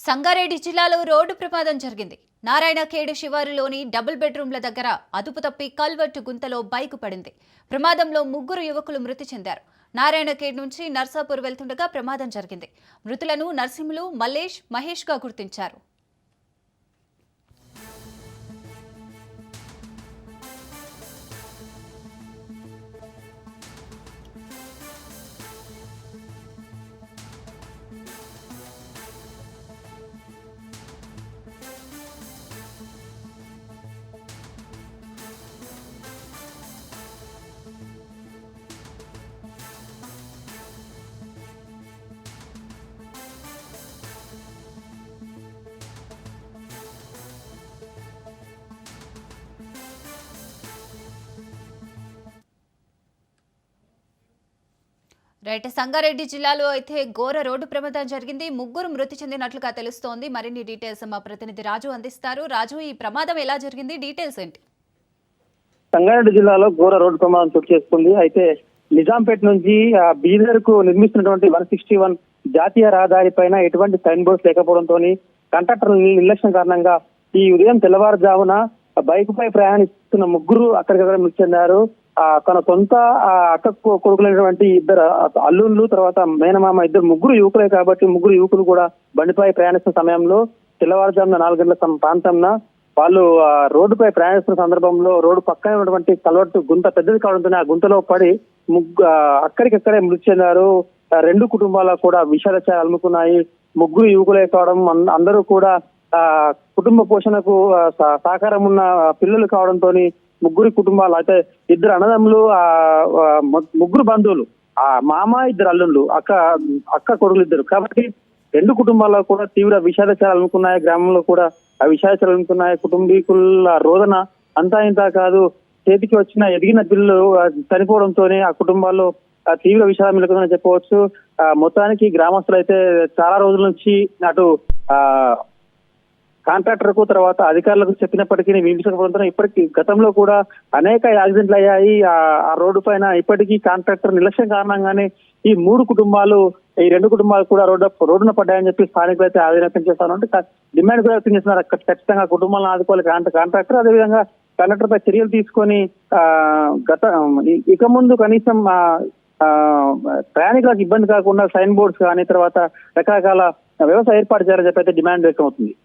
సంగారెడ్డి జిల్లాలో రోడ్డు ప్రమాదం జరిగింది. నారాయణఖేడ్ శివారులోని డబుల్ బెడ్రూమ్ల దగ్గర అదుపు తప్పి కల్వర్టు గుంతలో బైకు పడింది. ప్రమాదంలో ముగ్గురు యువకులు మృతి చెందారు. నారాయణఖేడ్ నుంచి నర్సాపూర్ వెళ్తుండగా ప్రమాదం జరిగింది. మృతులను నర్సింహులు, మల్లేష్, మహేష్ గా గుర్తించారు. రైట్, సంగారెడ్డి జిల్లాలో అయితే ఘోర రోడ్డు ప్రమాదం జరిగింది. ముగ్గురు మృతి చెందినట్లుగా తెలుస్తోంది. మరిన్ని డీటెయిల్స్ మా ప్రతినిధి రాజు అందిస్తారు. రాజు, ఈ ప్రమాదం ఎలా జరిగింది, డీటెయిల్స్ ఏంటి? సంగారెడ్డి జిల్లాలో ఘోర రోడ్డు ప్రమాదం చోటు చేసుకుంది. అయితే నిజాంపేట నుంచి బీదర్ కు నిర్మిస్తున్నటువంటి 161 జాతీయ రహదారి పైన ఎటువంటి సైన్ బోర్డ్స్ లేకపోవడంతో కండక్టర్ నిర్లక్ష్యం కారణంగా ఈ ఉదయం తెల్లవారుజామున బైక్ పై ప్రయాణిస్తున్న ముగ్గురు అక్కడికక్కడ మృతి చెందారు. తన సొంత అక్క కొడుకులైనటువంటి ఇద్దరు అల్లుళ్ళు, తర్వాత మేనమామ, ముగ్గురు యువకులే కాబట్టి ముగ్గురు యువకులు కూడా బండిపై ప్రయాణిస్తున్న సమయంలో తెల్లవారుజామున 4 గంటల ప్రాంతంలో వాళ్ళు రోడ్డుపై ప్రయాణిస్తున్న సందర్భంలో రోడ్డు పక్కనే ఉన్నటువంటి కల్వర్టు గుంత పెద్దది కావడంతో ఆ గుంతలో పడి అక్కడికక్కడే మృతి చెందారు. 2 కుటుంబాలు కూడా విషాద ఛాయలు అలుముకున్నాయి. ముగ్గురు యువకులే కావడం, అందరూ కూడా కుటుంబ పోషణకు సహకారం ఉన్న పిల్లలు కావడంతో ముగ్గురు కుటుంబాలు, అయితే 2 అన్నదమ్ములు, ముగ్గురు బంధువులు, మామ, 2 అల్లుళ్ళు, అక్క కొడుకులు 2. కాబట్టి 2 కుటుంబాల్లో కూడా తీవ్ర విషాదచారాలు అనుకున్నాయి. గ్రామంలో కూడా ఆ విషాదచారాలు అనుకున్నాయి. కుటుంబీకుల రోదన అంతా ఇంత కాదు, చేతికి వచ్చిన ఎదిగిన పిల్లలు చనిపోవడంతోనే ఆ కుటుంబాల్లో తీవ్ర విషాదం మిలుగుతుందని చెప్పవచ్చు. మొత్తానికి గ్రామస్తులు అయితే చాలా రోజుల నుంచి అటు కాంట్రాక్టర్ కు తర్వాత అధికారులకు చెప్పినప్పటికీ వినిపించకపోవడంతో ఇప్పటికీ గతంలో కూడా అనేక యాక్సిడెంట్లు అయ్యాయి ఆ రోడ్డు పైన. ఇప్పటికీ కాంట్రాక్టర్ నిర్లక్ష్యం కారణంగానే ఈ 3 కుటుంబాలు, ఈ 2 కుటుంబాలు కూడా రోడ్డున పడ్డాయని చెప్పి స్థానికులు అయితే ఆవేదన వ్యక్తం చేస్తారు. అంటే డిమాండ్ కూడా వ్యక్తం చేస్తున్నారు. ఖచ్చితంగా కుటుంబాలను ఆదుకోవాలి కాంట్రాక్టర్. అదేవిధంగా కండక్టర్ పై చర్యలు తీసుకొని ఇక ముందు కనీసం ప్రయాణికులకు ఇబ్బంది కాకుండా సైన్ బోర్డ్స్ కానీ తర్వాత రకరకాల వ్యవస్థ ఏర్పాటు చేయాలని చెప్పి అయితే డిమాండ్ వ్యక్తం అవుతుంది.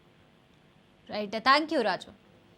Right, thank you Raju.